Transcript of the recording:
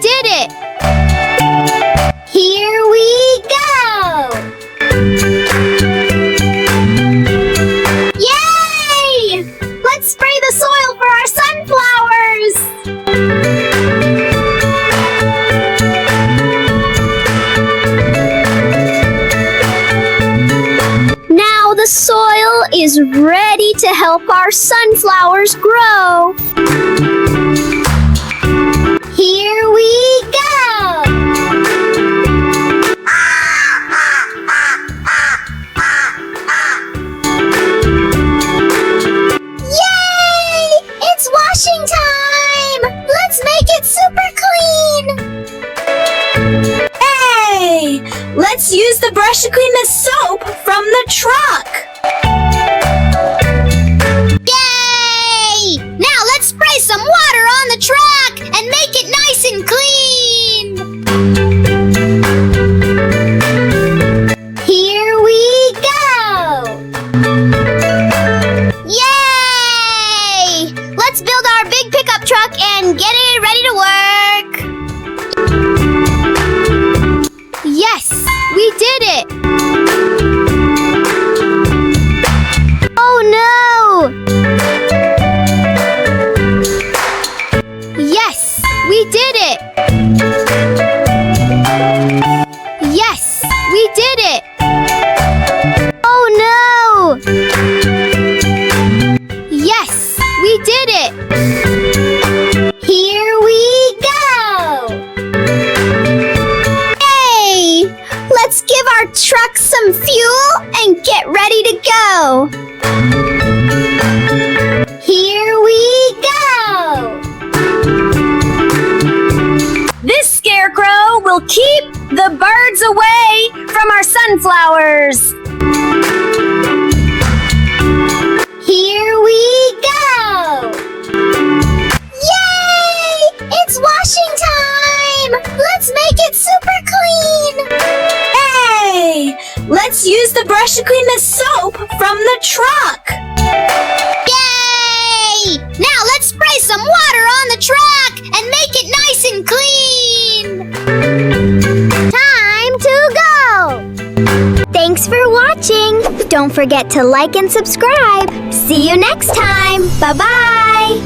did it! Here we go! Yay! Let's spray the soil for our sunflowers! Now the soil is ready to help our sunflowers grow. Here we go! Yay! It's washing time! Let's make it super clean! Hey! Let's use the brush to clean the soap from the truck! Yay! Now let's spray some water on the truck and make it nice and clean! Here we go! Yay! Let's build our big pickup truck and get it ready to work! Yes! We did it! Oh no! Yes! We did it! Yes! We did it! Oh no! Yes! We did it! Here we go! Hey! Let's give our truck some fuel and get ready to go! Here we go! This scarecrow will keep the birds away from our sunflowers! Here we go! Yay! It's washing time! Let's make it super clean! Hey! Let's use the brush to clean the soap from the truck! Yay! Now let's spray some water on the truck and make it nice and clean! Time to go! Thanks for watching! Don't forget to like and subscribe! See you next time! Bye-bye!